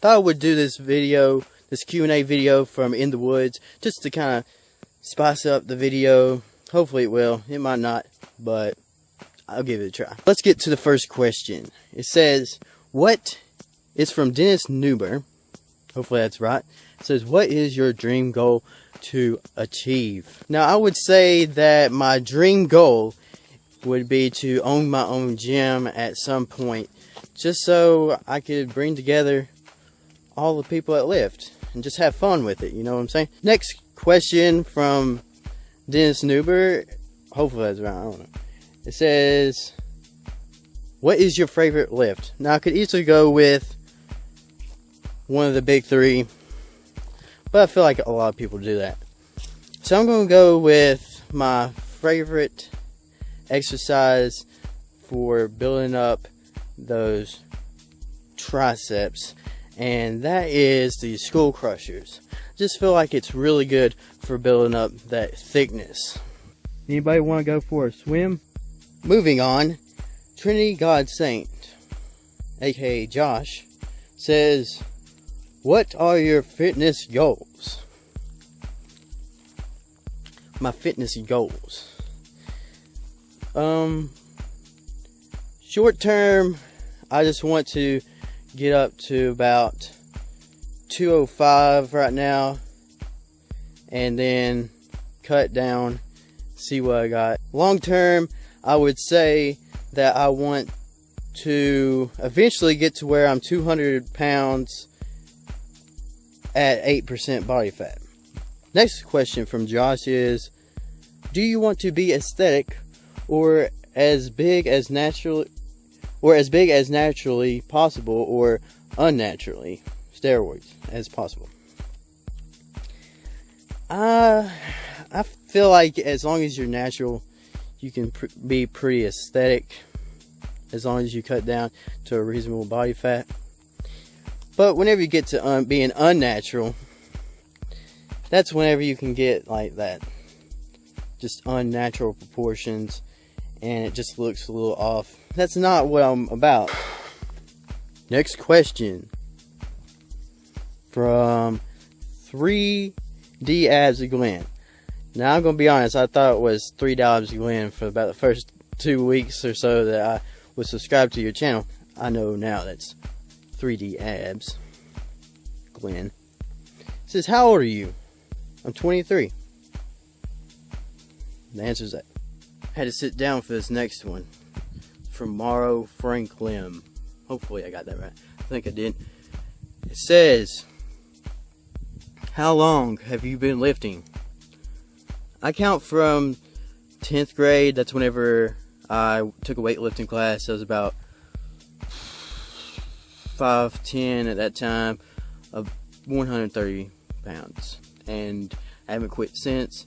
thought I would do this video, this Q&A video from In the Woods, just to kind of spice up the video. Hopefully it will. It might not, but I'll give it a try. Let's get to the first question. It says, it's from Dennis Newber. Hopefully that's right. It says, what is your dream goal to achieve? Now, I would say that my dream goal would be to own my own gym at some point, just so I could bring together all the people that lift and just have fun with it, you know what I'm saying? Next question from Dennis Newber. Hopefully that's right, I don't know. It says, what is your favorite lift? Now, I could easily go with one of the big three, but I feel like a lot of people do that. So I'm going to go with my favorite exercise for building up those triceps, and that is the skull crushers. Just feel like it's really good for building up that thickness. Anybody want to go for a swim? Moving on, Trinity God Saint, aka Josh, says, what are your fitness goals? My fitness goals. Short term, I just want to get up to about 205 right now, and then cut down, see what I got. Long term, I would say that I want to eventually get to where I'm 200 pounds at 8% body fat. Next question from Josh is, do you want to be aesthetic or as big as naturally possible, or unnaturally steroids as possible? I feel like as long as you're natural, you can be pretty aesthetic, as long as you cut down to a reasonable body fat. But whenever you get to being unnatural, that's whenever you can get like that, just unnatural proportions, and it just looks a little off. That's not what I'm about. Next question from 3D Abs Glenn. Now, I'm going to be honest, I thought it was 3D Abs Glenn for about the first 2 weeks or so that I was subscribed to your channel. I know now that's 3D Abs Glenn. It says, how old are you? I'm 23. The answer is that. I had to sit down for this next one. From Morrow Frank Lim. Hopefully I got that right. I think I did. It says, how long have you been lifting? I count from 10th grade. That's whenever I took a weightlifting class. That was about 5'10" at that time, of 130 pounds. And I haven't quit since.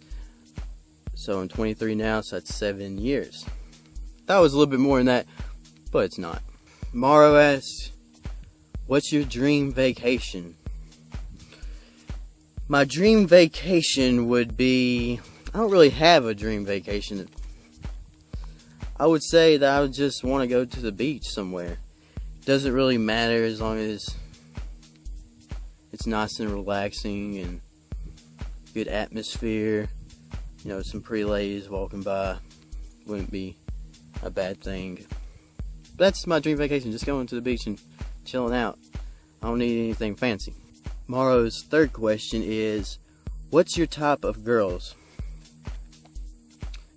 So I'm 23 now, so that's 7 years. Thought it was a little bit more than that, but it's not. Morrow asks, what's your dream vacation? My dream vacation would be, I don't really have a dream vacation. I would say that I would just want to go to the beach somewhere. Doesn't really matter as long as it's nice and relaxing and good atmosphere. You know, some pretty ladies walking by wouldn't be a bad thing. But that's my dream vacation, just going to the beach and chilling out. I don't need anything fancy. Morrow's third question is, what's your type of girls?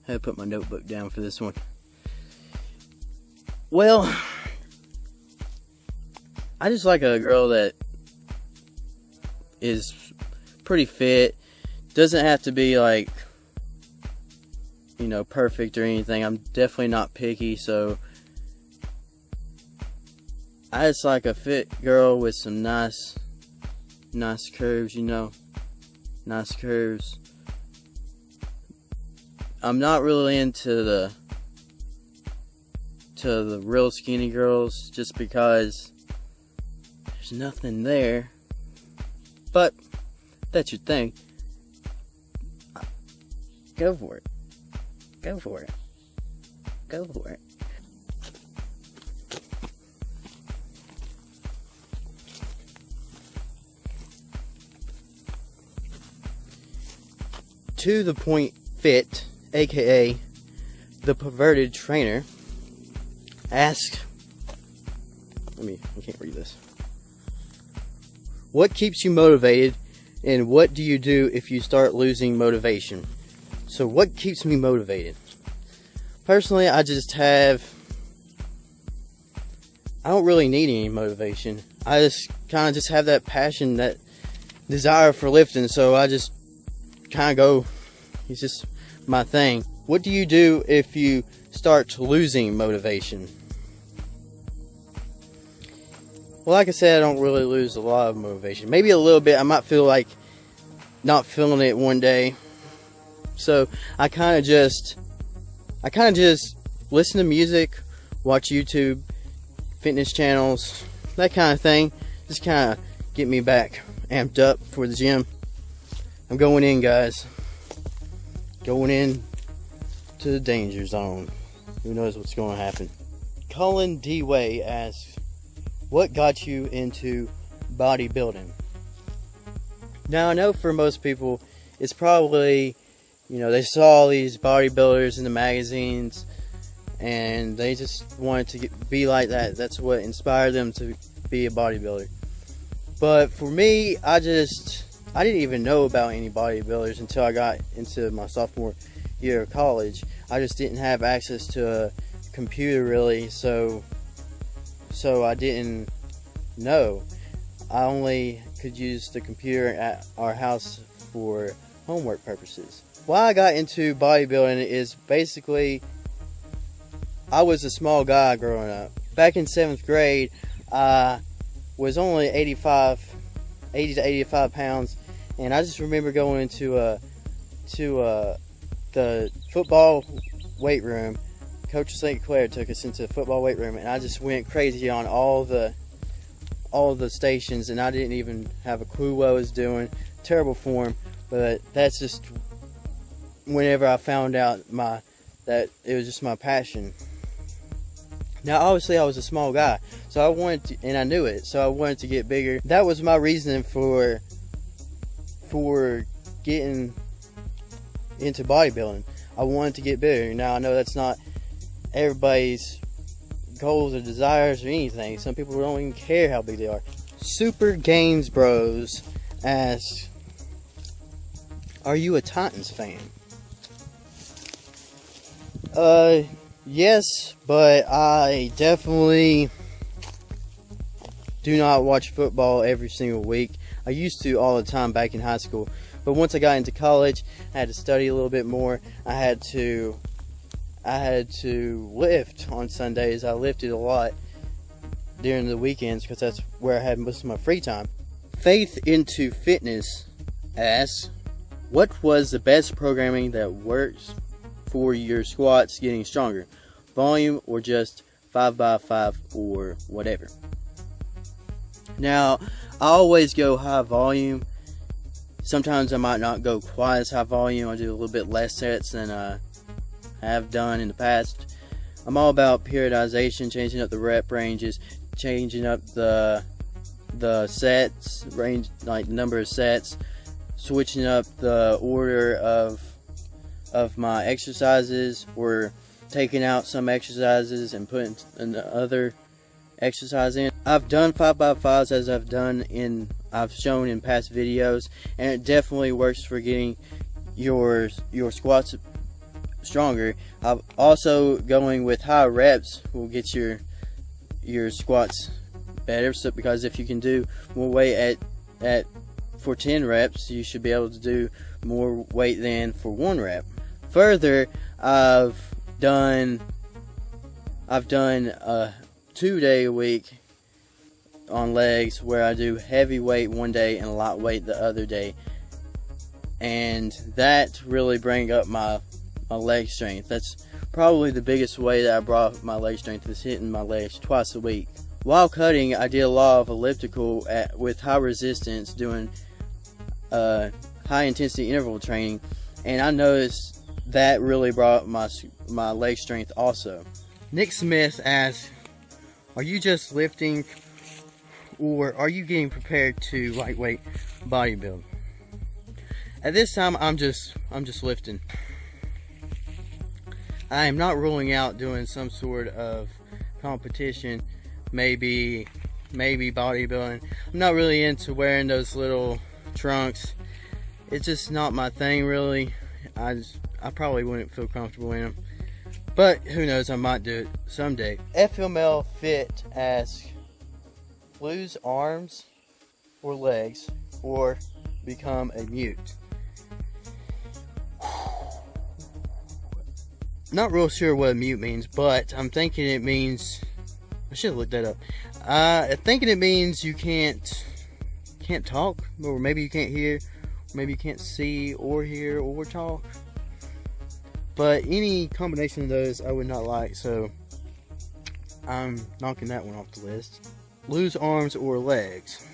I had to put my notebook down for this one. Well, I just like a girl that is pretty fit. Doesn't have to be like, you know, perfect or anything. I'm definitely not picky, so I just like a fit girl with some nice curves, you know, nice curves. I'm not really into the real skinny girls, just because there's nothing there. But that's your thing. Go for it. Go for it. Go for it. To The Point Fit, aka the Perverted Trainer, asks, I can't read this. What keeps you motivated, and what do you do if you start losing motivation? So what keeps me motivated? Personally, I don't really need any motivation. I just kind of just have that passion, that desire for lifting, so I just kind of go. It's just my thing. What do you do if you start losing motivation? Well, like I said, I don't really lose a lot of motivation. Maybe a little bit. I might feel like not feeling it one day. So I kind of just listen to music, watch YouTube, fitness channels, that kind of thing. Just kind of get me back amped up for the gym. I'm going in, guys. Going in to the danger zone. Who knows what's going to happen? Colin D. Way asks, what got you into bodybuilding? Now, I know for most people, it's probably, they saw these bodybuilders in the magazines, and they just wanted to be like that. That's what inspired them to be a bodybuilder. But for me, I didn't even know about any bodybuilders until I got into my sophomore year of college. I just didn't have access to a computer really, so I didn't know. I only could use the computer at our house for homework purposes. Why I got into bodybuilding is basically, I was a small guy growing up. Back in 7th grade, I was only 80 to 85 pounds, and I just remember going to the football weight room. Coach St. Clair took us into the football weight room, and I just went crazy on all the stations, and I didn't even have a clue what I was doing. Terrible form, but that's just whenever I found out that it was just my passion. Now, obviously, I was a small guy, so I wanted to, and I knew it, so I wanted to get bigger. That was my reason for getting into bodybuilding. I wanted to get bigger. Now, I know that's not everybody's goals or desires or anything. Some people don't even care how big they are. Super Games Bros asks, are you a Titans fan? Yes, but I definitely do not watch football every single week. I used to all the time back in high school, but once I got into college, I had to study a little bit more. I had to lift on Sundays. I lifted a lot during the weekends because that's where I had most of my free time. Faith into Fitness asks, what was the best programming that works for your squats getting stronger? Volume or just 5x5 or whatever? Now, I always go high volume. Sometimes I might not go quite as high volume. I do a little bit less sets than I have done in the past. I'm all about periodization, changing up the rep ranges, changing up the sets range, like number of sets, switching up the order of my exercises, or taking out some exercises and putting another exercise in. I've done 5x5s as I've shown in past videos, and it definitely works for getting your squats stronger. I'm also going with high reps will get your squats better. So because if you can do more weight for 10 reps, you should be able to do more weight than for 1 rep. Further, I've done a 2-day a week on legs where I do heavy weight one day and light weight the other day, and that really bring up my leg strength. That's probably the biggest way that I brought up my leg strength, is hitting my legs twice a week. While cutting, I did a lot of elliptical with high resistance, doing high intensity interval training, and I noticed that really brought my leg strength also. Nick Smith asks, are you just lifting, or are you getting prepared to lightweight bodybuild? At this time, I'm just lifting. I am not ruling out doing some sort of competition, maybe bodybuilding. I'm not really into wearing those little trunks. It's just not my thing, really. I probably wouldn't feel comfortable in them, but who knows, I might do it someday. FML Fit asks, lose arms or legs or become a mute? Not real sure what a mute means, but I'm thinking it means, I should have looked that up. I'm thinking it means you can't talk, or maybe you can't hear, maybe you can't see or hear or talk. But any combination of those I would not like, so I'm knocking that one off the list. Lose arms or legs?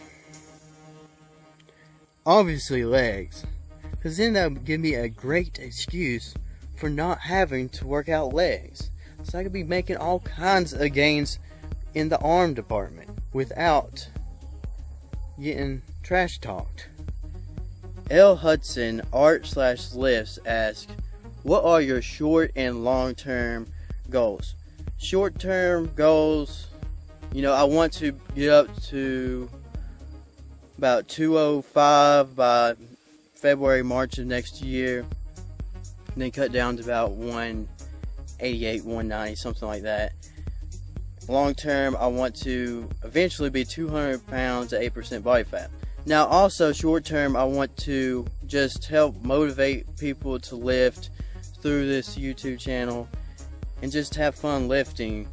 Obviously legs, because then that would give me a great excuse for not having to work out legs. So I could be making all kinds of gains in the arm department without getting trash talked. L. Hudson Art/Lifts asks, what are your short and long term goals? Short term goals, you know, I want to get up to about 205 by February, March of next year. And then cut down to about 188, 190, something like that. Long term, I want to eventually be 200 pounds at 8% body fat. Now also short term, I want to just help motivate people to lift through this YouTube channel and just have fun lifting.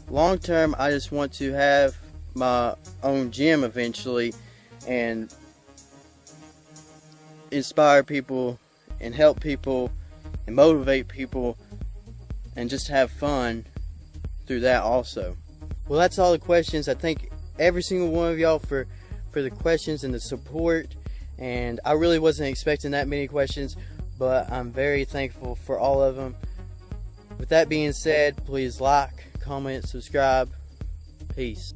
Long term, I just want to have my own gym eventually and inspire people and help people and motivate people and just have fun through that also. Well, that's all the questions. I thank every single one of y'all for the questions and the support, and I really wasn't expecting that many questions, but I'm very thankful for all of them. With that being said, please like, comment, subscribe. Peace.